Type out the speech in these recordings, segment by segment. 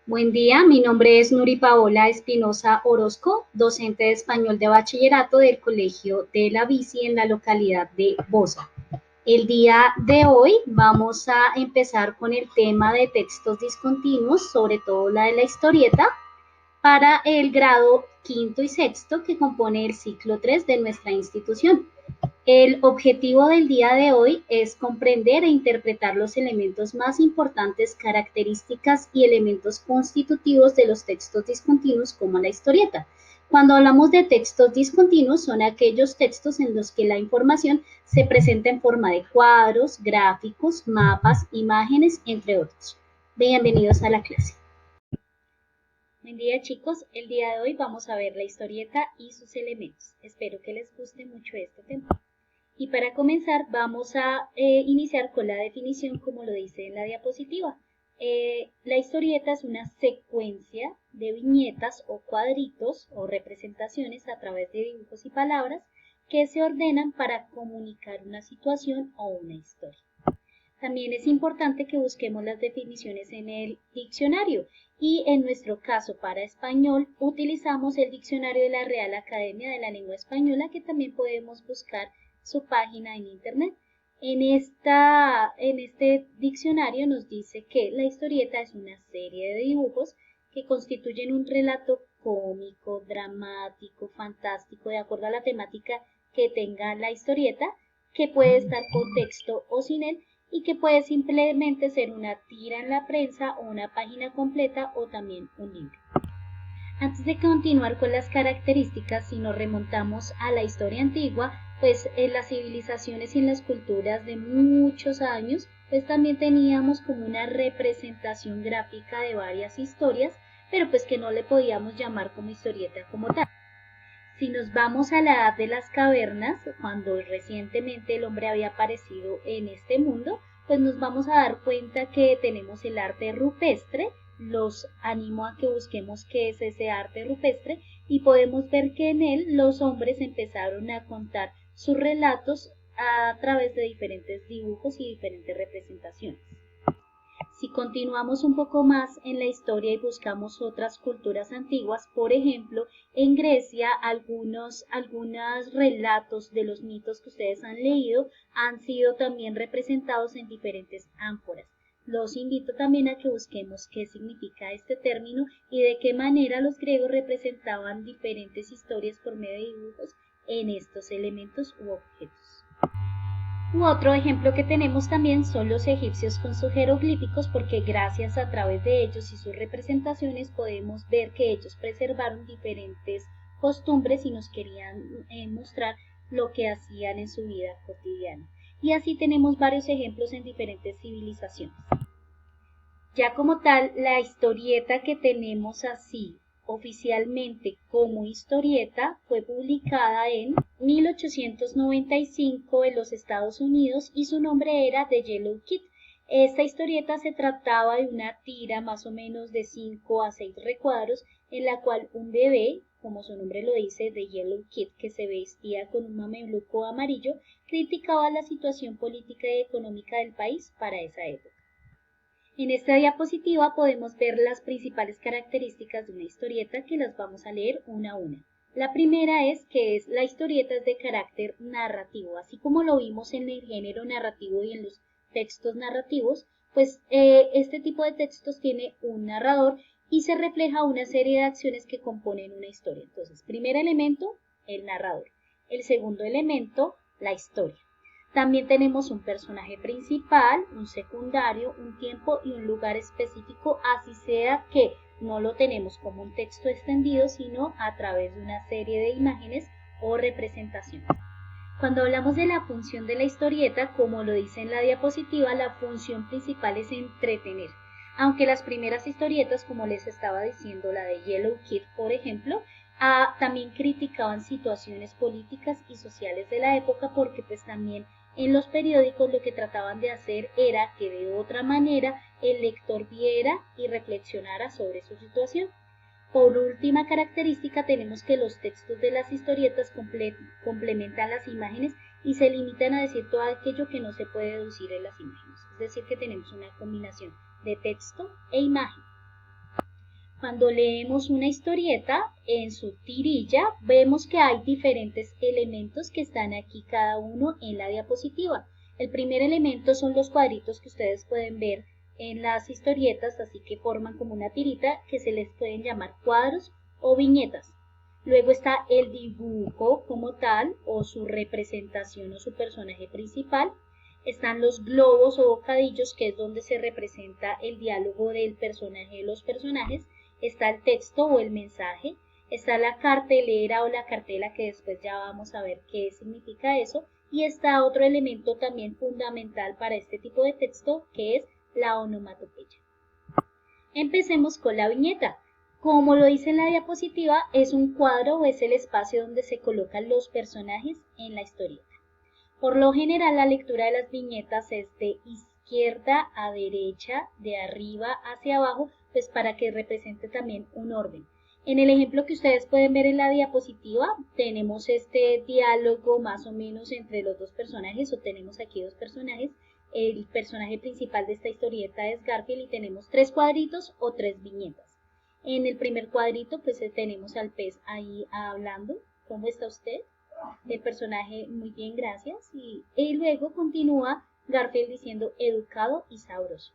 Buen día, mi nombre es Nuri Paola Espinosa Orozco, docente de español de bachillerato del Colegio de la Bici en la localidad de Bosa. El día de hoy vamos a empezar con el tema de textos discontinuos, sobre todo la de la historieta, para el grado quinto y sexto que compone el ciclo 3 de nuestra institución. El objetivo del día de hoy es comprender e interpretar los elementos más importantes, características y elementos constitutivos de los textos discontinuos como la historieta. Cuando hablamos de textos discontinuos son aquellos textos en los que la información se presenta en forma de cuadros, gráficos, mapas, imágenes, entre otros. Bienvenidos a la clase. Buen día chicos, el día de hoy vamos a ver la historieta y sus elementos. Espero que les guste mucho este tema. Y para comenzar vamos a iniciar con la definición como lo dice en la diapositiva. La historieta es una secuencia de viñetas o cuadritos o representaciones a través de dibujos y palabras que se ordenan para comunicar una situación o una historia. También es importante que busquemos las definiciones en el diccionario y en nuestro caso para español utilizamos el diccionario de la Real Academia de la Lengua Española, que también podemos buscar su página en internet. En este diccionario nos dice que la historieta es una serie de dibujos que constituyen un relato cómico, dramático, fantástico, de acuerdo a la temática que tenga la historieta, que puede estar con texto o sin él, y que puede simplemente ser una tira en la prensa o una página completa o también un libro. Antes de continuar con las características, si nos remontamos a la historia antigua, pues en las civilizaciones y en las culturas de muchos años, pues también teníamos como una representación gráfica de varias historias, pero pues que no le podíamos llamar como historieta como tal. Si nos vamos a la edad de las cavernas, cuando recientemente el hombre había aparecido en este mundo, pues nos vamos a dar cuenta que tenemos el arte rupestre. Los animo a que busquemos qué es ese arte rupestre y podemos ver que en él los hombres empezaron a contar sus relatos a través de diferentes dibujos y diferentes representaciones. Si continuamos un poco más en la historia y buscamos otras culturas antiguas, por ejemplo, en Grecia, algunos relatos de los mitos que ustedes han leído han sido también representados en diferentes ánforas. Los invito también a que busquemos qué significa este término y de qué manera los griegos representaban diferentes historias por medio de dibujos en estos elementos u objetos. Otro ejemplo que tenemos también son los egipcios con sus jeroglíficos, porque gracias a través de ellos y sus representaciones podemos ver que ellos preservaron diferentes costumbres y nos querían mostrar lo que hacían en su vida cotidiana. Y así tenemos varios ejemplos en diferentes civilizaciones. Ya como tal, la historieta que tenemos así oficialmente como historieta fue publicada en 1895 en los Estados Unidos y su nombre era The Yellow Kid. Esta historieta se trataba de una tira más o menos de 5 a 6 recuadros en la cual un bebé, como su nombre lo dice, The Yellow Kid, que se vestía con un mameluco amarillo, criticaba la situación política y económica del país para esa época. En esta diapositiva podemos ver las principales características de una historieta que las vamos a leer una a una. La primera es que la historieta es de carácter narrativo, así como lo vimos en el género narrativo y en los textos narrativos, pues este tipo de textos tiene un narrador y se refleja una serie de acciones que componen una historia. Entonces, primer elemento, el narrador. El segundo elemento, la historia. También tenemos un personaje principal, un secundario, un tiempo y un lugar específico, así sea que no lo tenemos como un texto extendido, sino a través de una serie de imágenes o representaciones. Cuando hablamos de la función de la historieta, como lo dice en la diapositiva, la función principal es entretener. Aunque las primeras historietas, como les estaba diciendo, la de Yellow Kid, por ejemplo, también criticaban situaciones políticas y sociales de la época, porque pues también en los periódicos lo que trataban de hacer era que de otra manera el lector viera y reflexionara sobre su situación. Por última característica tenemos que los textos de las historietas complementan las imágenes y se limitan a decir todo aquello que no se puede deducir en las imágenes. Es decir, que tenemos una combinación de texto e imagen. Cuando leemos una historieta, en su tirilla vemos que hay diferentes elementos que están aquí cada uno en la diapositiva. El primer elemento son los cuadritos que ustedes pueden ver en las historietas, así que forman como una tirita que se les pueden llamar cuadros o viñetas. Luego está el dibujo como tal o su representación o su personaje principal. Están los globos o bocadillos, que es donde se representa el diálogo del personaje de los personajes. Está el texto o el mensaje, está la cartelera o la cartela, que después ya vamos a ver qué significa eso, y está otro elemento también fundamental para este tipo de texto, que es la onomatopeya. Empecemos con la viñeta. Como lo dice en la diapositiva, es un cuadro o es el espacio donde se colocan los personajes en la historieta. Por lo general, la lectura de las viñetas es de izquierda a derecha, de arriba hacia abajo, pues para que represente también un orden. En el ejemplo que ustedes pueden ver en la diapositiva, tenemos este diálogo más o menos entre los dos personajes, o tenemos aquí dos personajes. El personaje principal de esta historieta es Garfield y tenemos tres cuadritos o tres viñetas. En el primer cuadrito pues tenemos al pez ahí hablando. ¿Cómo está usted? El personaje, muy bien, gracias. Y luego continúa Garfield diciendo educado y sabroso.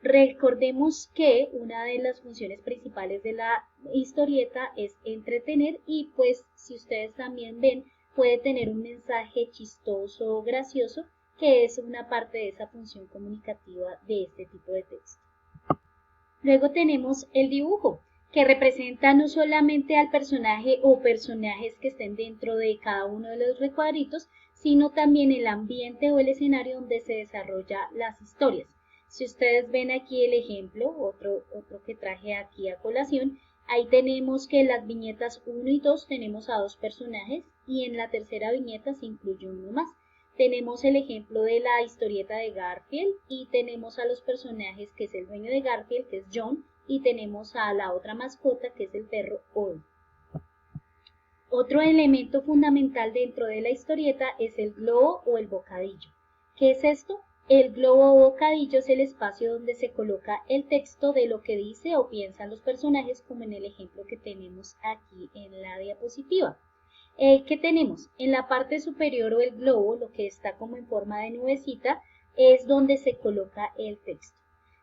Recordemos que una de las funciones principales de la historieta es entretener, y pues si ustedes también ven, puede tener un mensaje chistoso o gracioso, que es una parte de esa función comunicativa de este tipo de texto. Luego tenemos el dibujo, que representa no solamente al personaje o personajes que estén dentro de cada uno de los recuadritos, sino también el ambiente o el escenario donde se desarrollan las historias. Si ustedes ven aquí el ejemplo, otro que traje aquí a colación, ahí tenemos que en las viñetas 1 y 2 tenemos a dos personajes, y en la tercera viñeta se incluye uno más. Tenemos el ejemplo de la historieta de Garfield y tenemos a los personajes, que es el dueño de Garfield, que es John, y tenemos a la otra mascota, que es el perro Old. Otro elemento fundamental dentro de la historieta es el globo o el bocadillo. ¿Qué es esto? El globo o bocadillo es el espacio donde se coloca el texto de lo que dice o piensan los personajes, como en el ejemplo que tenemos aquí en la diapositiva. ¿Qué tenemos? En la parte superior o el globo, lo que está como en forma de nubecita, es donde se coloca el texto.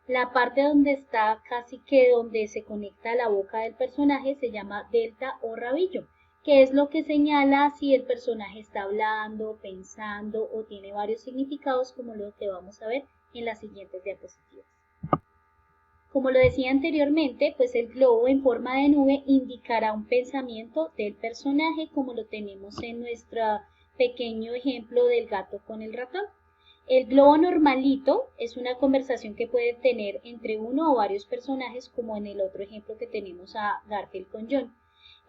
La parte donde está casi que donde se conecta la boca del personaje se llama delta o rabillo, que es lo que señala si el personaje está hablando, pensando o tiene varios significados, como lo que vamos a ver en las siguientes diapositivas. Como lo decía anteriormente, pues el globo en forma de nube indicará un pensamiento del personaje, como lo tenemos en nuestro pequeño ejemplo del gato con el ratón. El globo normalito es una conversación que puede tener entre uno o varios personajes, como en el otro ejemplo que tenemos a Garfield con John.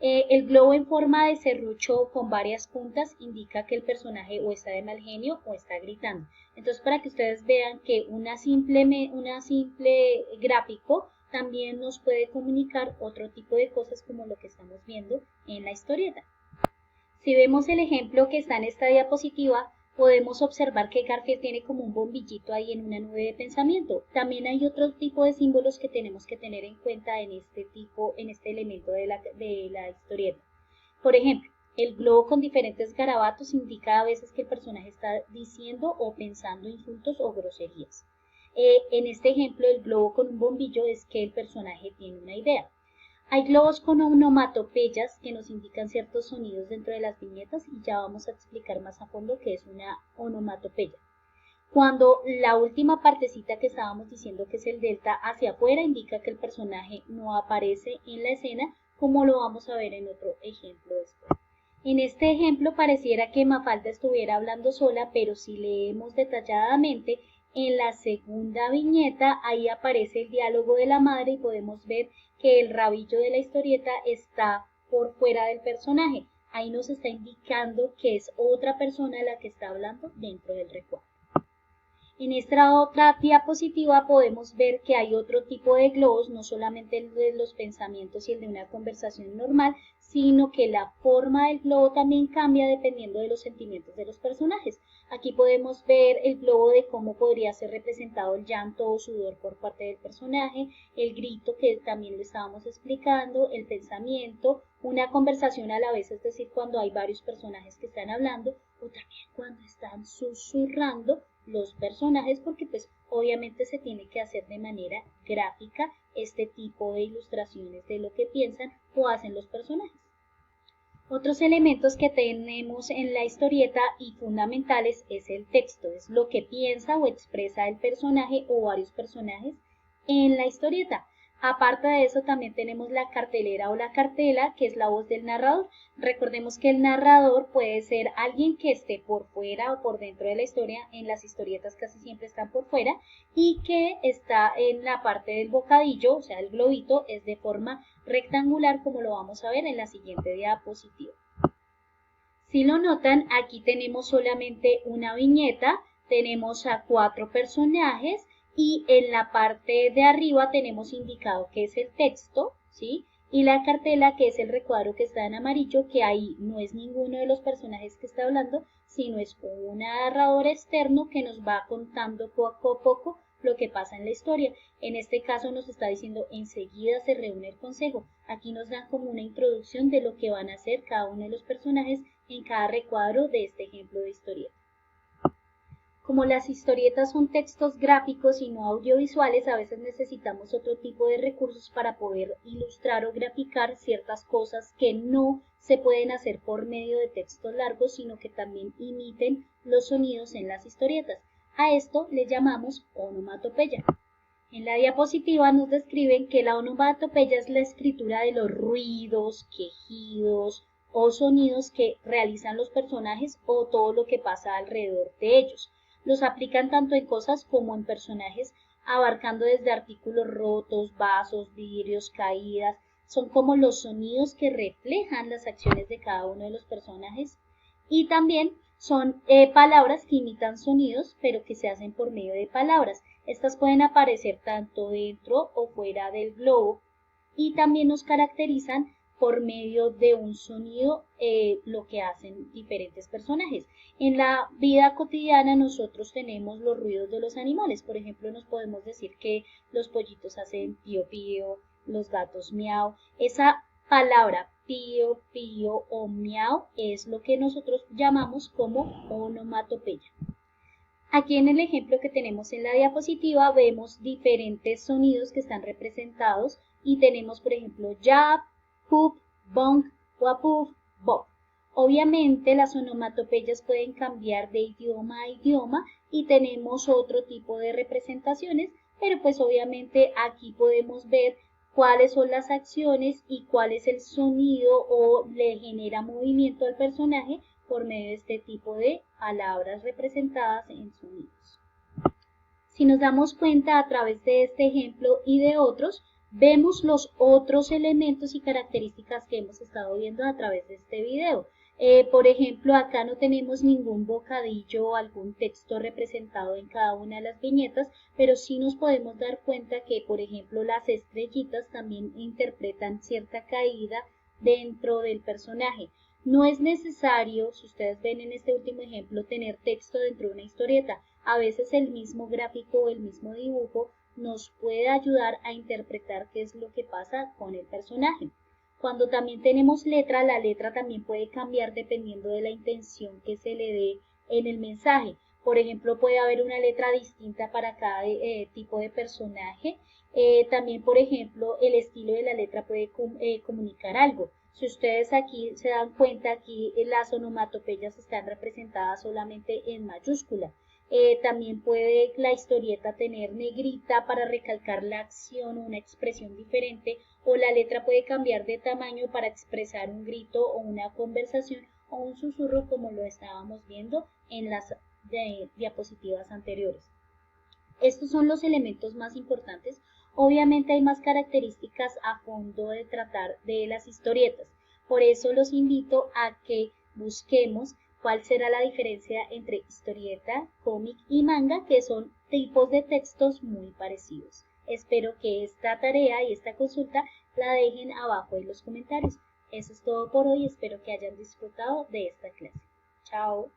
El globo en forma de serrucho con varias puntas indica que el personaje o está de mal genio o está gritando. Entonces, para que ustedes vean que una simple gráfico también nos puede comunicar otro tipo de cosas, como lo que estamos viendo en la historieta. Si vemos el ejemplo que está en esta diapositiva, podemos observar que Garfield tiene como un bombillito ahí en una nube de pensamiento. También hay otro tipo de símbolos que tenemos que tener en cuenta en este elemento de la historieta. Por ejemplo, el globo con diferentes garabatos indica a veces que el personaje está diciendo o pensando insultos o groserías. En este ejemplo, el globo con un bombillo es que el personaje tiene una idea. Hay globos con onomatopeyas que nos indican ciertos sonidos dentro de las viñetas, y ya vamos a explicar más a fondo qué es una onomatopeya. Cuando la última partecita que estábamos diciendo, que es el delta, hacia afuera, indica que el personaje no aparece en la escena, como lo vamos a ver en otro ejemplo después. En este ejemplo pareciera que Mafalda estuviera hablando sola, pero si leemos detalladamente, en la segunda viñeta ahí aparece el diálogo de la madre y podemos ver que el rabillo de la historieta está por fuera del personaje. Ahí nos está indicando que es otra persona la que está hablando dentro del recuadro. En esta otra diapositiva podemos ver que hay otro tipo de globos, no solamente el de los pensamientos y el de una conversación normal, sino que la forma del globo también cambia dependiendo de los sentimientos de los personajes. Aquí podemos ver el globo de cómo podría ser representado el llanto o sudor por parte del personaje, el grito que también lo estábamos explicando, el pensamiento, una conversación a la vez, es decir, cuando hay varios personajes que están hablando, o también cuando están susurrando los personajes, porque pues obviamente se tiene que hacer de manera gráfica este tipo de ilustraciones de lo que piensan o hacen los personajes. Otros elementos que tenemos en la historieta y fundamentales es el texto, es lo que piensa o expresa el personaje o varios personajes en la historieta. Aparte de eso también tenemos la cartelera o la cartela, que es la voz del narrador. Recordemos que el narrador puede ser alguien que esté por fuera o por dentro de la historia, en las historietas casi siempre están por fuera, y que está en la parte del bocadillo, o sea el globito, es de forma rectangular como lo vamos a ver en la siguiente diapositiva. Si lo notan, aquí tenemos solamente una viñeta, tenemos a 4 personajes y en la parte de arriba tenemos indicado que es el texto, ¿sí? Y la cartela, que es el recuadro que está en amarillo, que ahí no es ninguno de los personajes que está hablando, sino es un narrador externo que nos va contando poco a poco lo que pasa en la historia. En este caso nos está diciendo enseguida se reúne el consejo. Aquí nos dan como una introducción de lo que van a hacer cada uno de los personajes en cada recuadro de este ejemplo de historieta. Como las historietas son textos gráficos y no audiovisuales, a veces necesitamos otro tipo de recursos para poder ilustrar o graficar ciertas cosas que no se pueden hacer por medio de textos largos, sino que también imiten los sonidos en las historietas. A esto le llamamos onomatopeya. En la diapositiva nos describen que la onomatopeya es la escritura de los ruidos, quejidos o sonidos que realizan los personajes o todo lo que pasa alrededor de ellos. Los aplican tanto en cosas como en personajes, abarcando desde artículos rotos, vasos, vidrios, caídas. Son como los sonidos que reflejan las acciones de cada uno de los personajes. Y también son palabras que imitan sonidos, pero que se hacen por medio de palabras. Estas pueden aparecer tanto dentro o fuera del globo y también nos caracterizan por medio de un sonido, lo que hacen diferentes personajes. En la vida cotidiana nosotros tenemos los ruidos de los animales. Por ejemplo, nos podemos decir que los pollitos hacen pío pío, los gatos miau. Esa palabra pío pío o miau es lo que nosotros llamamos como onomatopeya. Aquí en el ejemplo que tenemos en la diapositiva vemos diferentes sonidos que están representados y tenemos, por ejemplo, yap, pup, bonk, wapuf, bop. Obviamente las onomatopeyas pueden cambiar de idioma a idioma y tenemos otro tipo de representaciones, pero pues obviamente aquí podemos ver cuáles son las acciones y cuál es el sonido o le genera movimiento al personaje por medio de este tipo de palabras representadas en sonidos. Si nos damos cuenta a través de este ejemplo y de otros, vemos los otros elementos y características que hemos estado viendo a través de este video. Por ejemplo, acá no tenemos ningún bocadillo o algún texto representado en cada una de las viñetas, pero sí nos podemos dar cuenta que, por ejemplo, las estrellitas también interpretan cierta caída dentro del personaje. No es necesario, si ustedes ven en este último ejemplo, tener texto dentro de una historieta. A veces el mismo gráfico o el mismo dibujo nos puede ayudar a interpretar qué es lo que pasa con el personaje. Cuando también tenemos letra, la letra también puede cambiar dependiendo de la intención que se le dé en el mensaje. Por ejemplo, puede haber una letra distinta para cada tipo de personaje. También, por ejemplo, el estilo de la letra puede comunicar algo. Si ustedes aquí se dan cuenta, aquí las onomatopeyas están representadas solamente en mayúscula. También puede la historieta tener negrita para recalcar la acción o una expresión diferente, o la letra puede cambiar de tamaño para expresar un grito o una conversación o un susurro, como lo estábamos viendo en las diapositivas anteriores. Estos son los elementos más importantes. Obviamente hay más características a fondo de tratar de las historietas. Por eso los invito a que busquemos ¿Cuál será la diferencia entre historieta, cómic y manga, que son tipos de textos muy parecidos? Espero que esta tarea y esta consulta la dejen abajo en los comentarios. Eso es todo por hoy, espero que hayan disfrutado de esta clase. Chao.